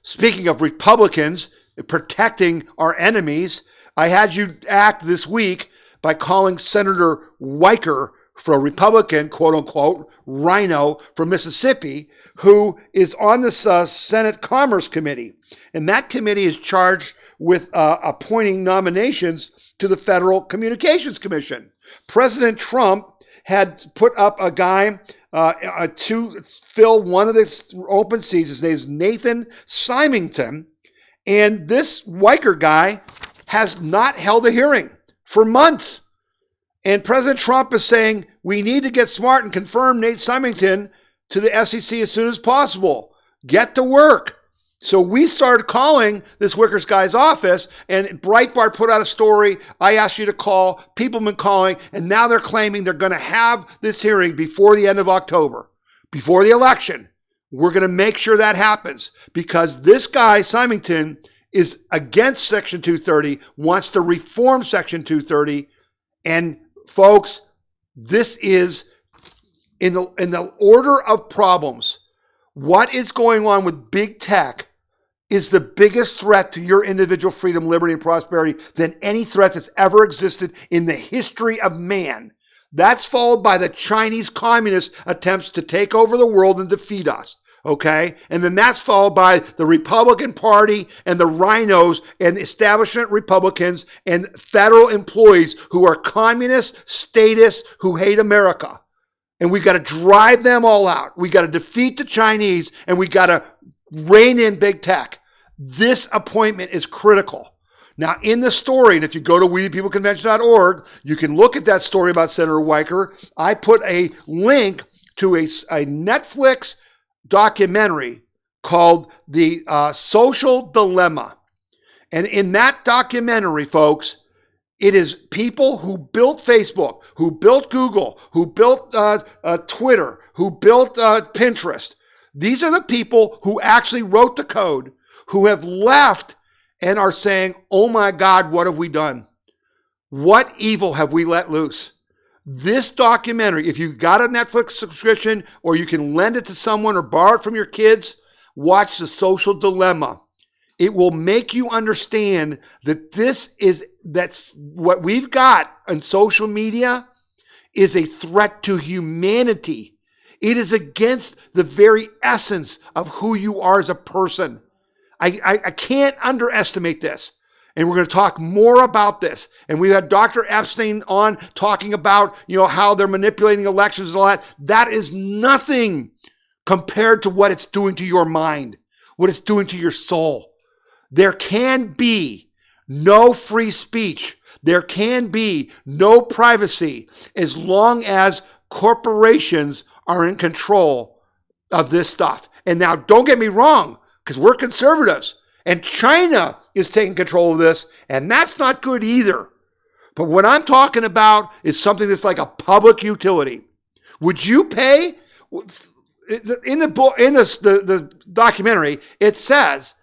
Speaking of Republicans protecting our enemies, I had you act this week by calling Senator Wittmer, for a Republican, quote unquote, rhino from Mississippi, who is on the Senate Commerce Committee. And that committee is charged with appointing nominations to the Federal Communications Commission. President Trump had put up a guy to fill one of the open seats. His name is Nathan Symington. And this Wittmer guy has not held a hearing for months. And President Trump is saying, we need to get smart and confirm Nate Symington to the SEC as soon as possible. Get to work. So we started calling this Wittmer guy's office, and Breitbart put out a story. I asked you to call. People have been calling, and now they're claiming they're going to have this hearing before the end of October, before the election. We're going to make sure that happens, because this guy, Symington, is against Section 230, wants to reform Section 230, and folks, this is in the order of problems. What is going on with big tech is the biggest threat to your individual freedom, liberty, and prosperity than any threat that's ever existed in the history of man. That's followed by the Chinese communist attempts to take over the world and defeat us. Okay? And then that's followed by the Republican Party and the rhinos and establishment Republicans and federal employees who are communist, statists, who hate America. And we got to drive them all out. We got to defeat the Chinese, and we got to rein in big tech. This appointment is critical. Now, in the story, and if you go to WeThePeopleConvention.org, you can look at that story about Senator Wittmer. I put a link to a Netflix documentary called The Social Dilemma. And in that documentary, folks, it is people who built Facebook, who built Google, who built Twitter, who built Pinterest. These are the people who actually wrote the code, who have left and are saying, oh my God, what have we done? What evil have we let loose? This documentary, if you got a Netflix subscription, or you can lend it to someone or borrow it from your kids, watch The Social Dilemma. It will make you understand that that's what we've got on social media is a threat to humanity. It is against the very essence of who you are as a person. I can't underestimate this. And we're going to talk more about this. And we had Dr. Epstein on talking about, how they're manipulating elections and all that. That is nothing compared to what it's doing to your mind, what it's doing to your soul. There can be no free speech. There can be no privacy as long as corporations are in control of this stuff. And now, don't get me wrong, because we're conservatives, and China is taking control of this, and that's not good either. But what I'm talking about is something that's like a public utility. Would you pay? In the documentary, it says,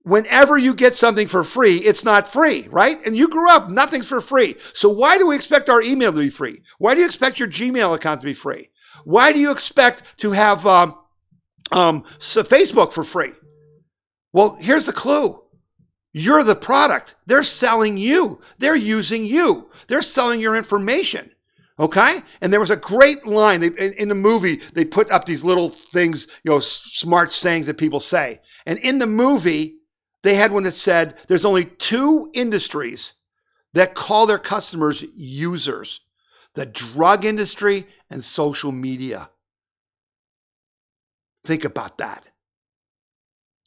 whenever you get something for free, it's not free, right? And you grew up, nothing's for free. So why do we expect our email to be free? Why do you expect your Gmail account to be free? Why do you expect to have Facebook for free? Well, here's the clue. You're the product. They're selling you. They're using you. They're selling your information. Okay? And there was a great line. In the movie, they put up these little things, smart sayings that people say. And in the movie, they had one that said, there's only 2 industries that call their customers users: the drug industry and social media. Think about that.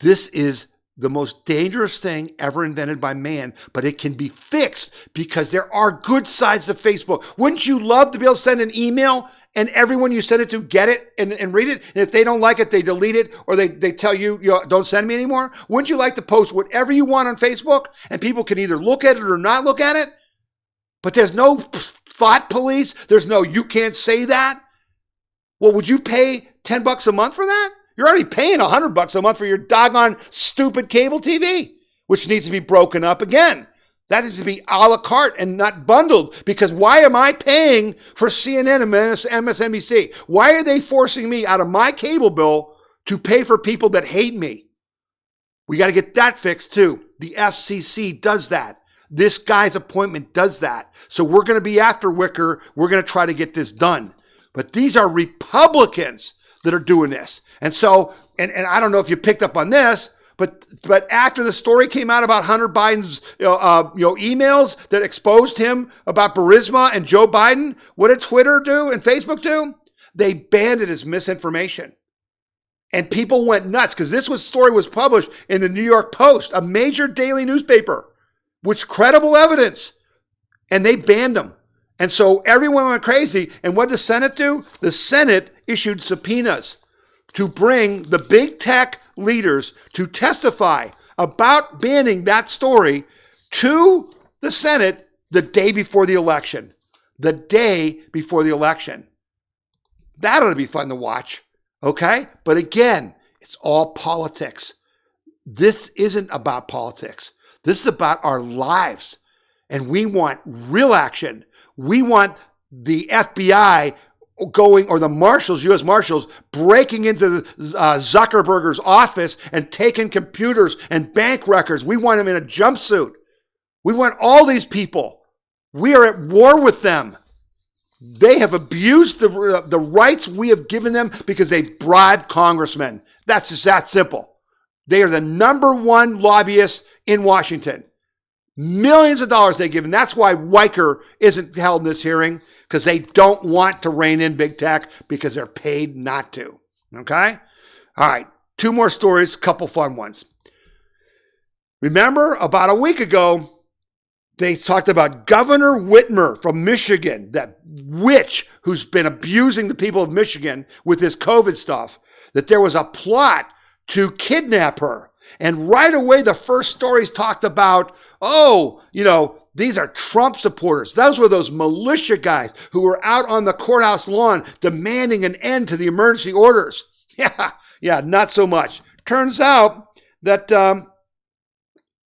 This is the most dangerous thing ever invented by man, but it can be fixed because there are good sides to Facebook. Wouldn't you love to be able to send an email and everyone you send it to get it and read it? And if they don't like it, they delete it, or they tell you, don't send me anymore? Wouldn't you like to post whatever you want on Facebook and people can either look at it or not look at it? But there's no thought police. There's no, you can't say that. Well, would you pay $10 a month for that? You're already paying $100 a month for your doggone stupid cable TV, which needs to be broken up again. That needs to be a la carte and not bundled, because why am I paying for CNN and MSNBC? Why are they forcing me out of my cable bill to pay for people that hate me? We got to get that fixed too. The FCC does that. This guy's appointment does that. So we're going to be after Wicker. We're going to try to get this done. But these are Republicans that are doing this. And so, and I don't know if you picked up on this, but after the story came out about Hunter Biden's emails that exposed him about Burisma and Joe Biden, what did Twitter do and Facebook do? They banned it as misinformation. And people went nuts because this story was published in the New York Post, a major daily newspaper, with credible evidence. And they banned them. And so everyone went crazy. And what did the Senate do? The Senate issued subpoenas to bring the big tech leaders to testify about banning that story to the Senate the day before the election. The day before the election. That ought to be fun to watch, okay? But again, it's all politics. This isn't about politics. This is about our lives. And we want real action. We want the FBI going, or the marshals, U.S. Marshals, breaking into Zuckerberg's office and taking computers and bank records. We want them in a jumpsuit. We want all these people. We are at war with them. They have abused the rights we have given them because they bribed congressmen. That's just that simple. They are the number one lobbyists in Washington. Millions of dollars they give, and that's why Weicker isn't held in this hearing, because they don't want to rein in big tech because they're paid not to. Okay? All right. 2 more stories, couple fun ones. Remember, about a week ago, they talked about Governor Wittmer from Michigan, that witch who's been abusing the people of Michigan with this COVID stuff, that there was a plot to kidnap her. And right away, the first stories talked about, these are Trump supporters. Those were those militia guys who were out on the courthouse lawn demanding an end to the emergency orders. Yeah, not so much. Turns out that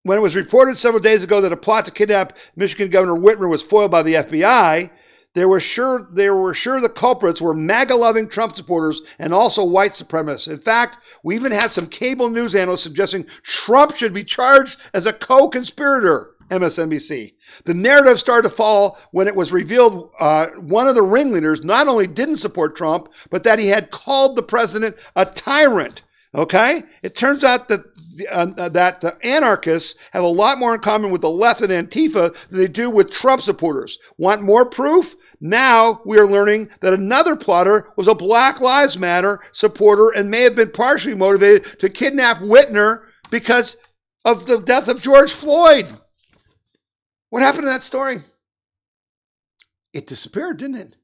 when it was reported several days ago that a plot to kidnap Michigan Governor Wittmer was foiled by the FBI, they were sure the culprits were MAGA-loving Trump supporters and also white supremacists. In fact, we even had some cable news analysts suggesting Trump should be charged as a co-conspirator, MSNBC. The narrative started to fall when it was revealed one of the ringleaders not only didn't support Trump, but that he had called the president a tyrant. Okay? It turns out that the anarchists have a lot more in common with the left and Antifa than they do with Trump supporters. Want more proof? Now we are learning that another plotter was a Black Lives Matter supporter and may have been partially motivated to kidnap Wittmer because of the death of George Floyd. What happened to that story? It disappeared, didn't it?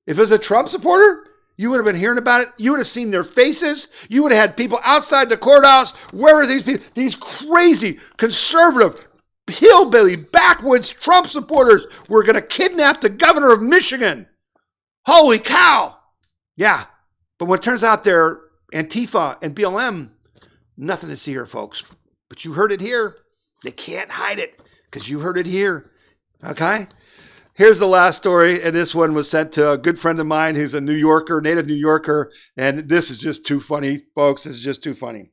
If it was a Trump supporter, you would have been hearing about it. You would have seen their faces. You would have had people outside the courthouse. Where are these people? These crazy, conservative, hillbilly, backwoods Trump supporters were going to kidnap the governor of Michigan. Holy cow. Yeah. But when it turns out they're Antifa and BLM, nothing to see here, folks. But you heard it here. They can't hide it because you heard it here. Okay? Here's the last story, and this one was sent to a good friend of mine who's a New Yorker, native New Yorker, and this is just too funny, folks. This is just too funny.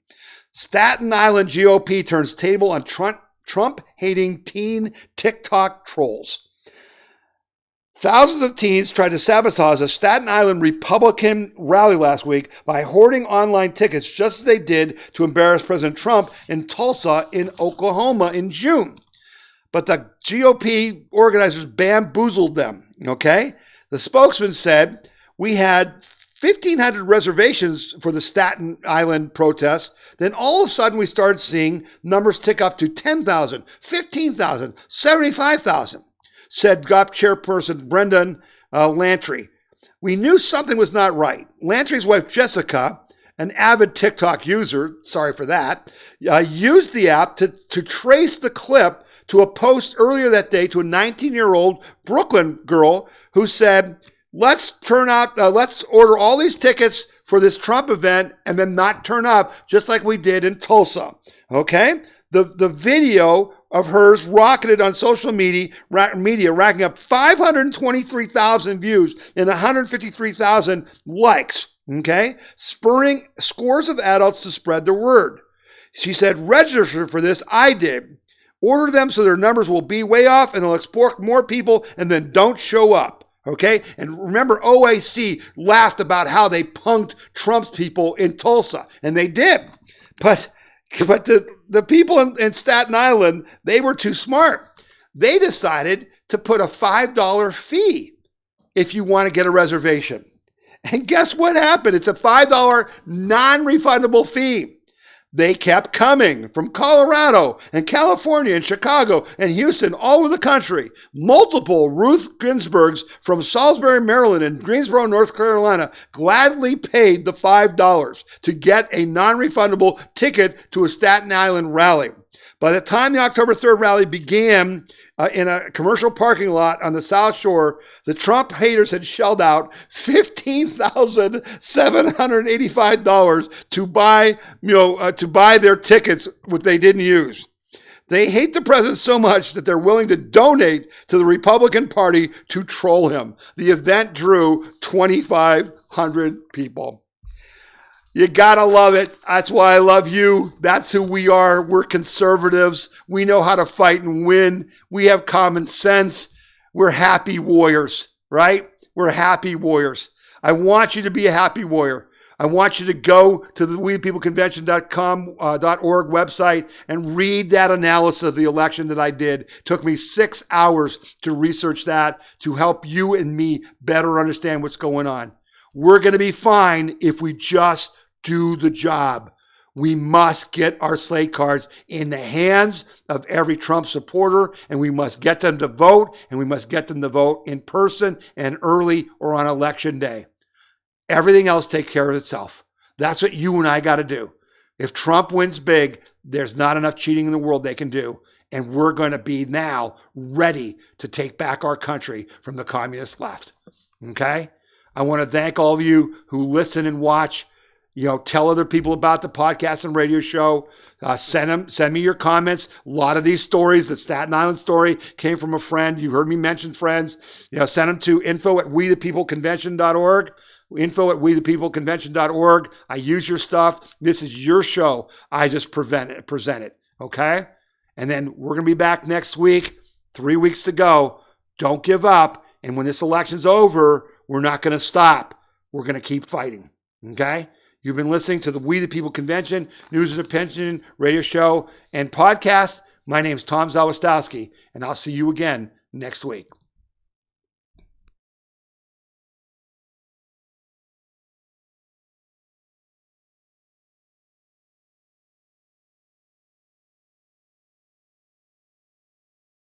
Staten Island GOP turns table on Trump-hating teen TikTok trolls. Thousands of teens tried to sabotage a Staten Island Republican rally last week by hoarding online tickets just as they did to embarrass President Trump in Tulsa in Oklahoma in June. But the GOP organizers bamboozled them, okay? The spokesman said, we had 1,500 reservations for the Staten Island protest. Then all of a sudden we started seeing numbers tick up to 10,000, 15,000, 75,000, said GOP chairperson Brendan Lantry. We knew something was not right. Lantry's wife, Jessica, an avid TikTok user, sorry for that, used the app to trace the clip to a post earlier that day to a 19-year-old Brooklyn girl who said, let's order all these tickets for this Trump event and then not turn up just like we did in Tulsa. Okay? The video of hers rocketed on social media, racking up 523,000 views and 153,000 likes. Okay? Spurring scores of adults to spread the word. She said, register for this. I did. Order them so their numbers will be way off and they'll export more people and then don't show up. Okay? And remember, OAC laughed about how they punked Trump's people in Tulsa. And they did. But the people in Staten Island, they were too smart. They decided to put a $5 fee if you want to get a reservation. And guess what happened? It's a $5 non-refundable fee. They kept coming from Colorado and California and Chicago and Houston, all over the country. Multiple Ruth Ginsburgs from Salisbury, Maryland and Greensboro, North Carolina gladly paid the $5 to get a non-refundable ticket to a Staten Island rally. By the time the October 3rd rally began in a commercial parking lot on the South Shore, the Trump haters had shelled out $15,785 to buy their tickets, which they didn't use. They hate the president so much that they're willing to donate to the Republican Party to troll him. The event drew 2,500 people. You gotta love it. That's why I love you. That's who we are. We're conservatives. We know how to fight and win. We have common sense. We're happy warriors, right? We're happy warriors. I want you to be a happy warrior. I want you to go to the WeThePeopleConvention.org website and read that analysis of the election that I did. It took me 6 hours to research that to help you and me better understand what's going on. We're going to be fine if we just do the job. We must get our Slate cards in the hands of every Trump supporter, and we must get them to vote, and we must get them to vote in person and early or on election day. Everything else takes care of itself. That's what you and I got to do. If Trump wins big, there's not enough cheating in the world they can do, and we're going to be now ready to take back our country from the communist left. Okay? I want to thank all of you who listen and watch. Tell other people about the podcast and radio show. Send me your comments. A lot of these stories, the Staten Island story came from a friend. You heard me mention friends. Send them to info@wethepeopleconvention.org. info@wethepeopleconvention.org. I use your stuff. This is your show. I just present it. Okay? And then we're going to be back next week. 3 weeks to go. Don't give up. And when this election's over, we're not going to stop. We're going to keep fighting. Okay? You've been listening to the We the People Convention, News and Opinion, radio show, and podcast. My name is Tom Zawistowski, and I'll see you again next week.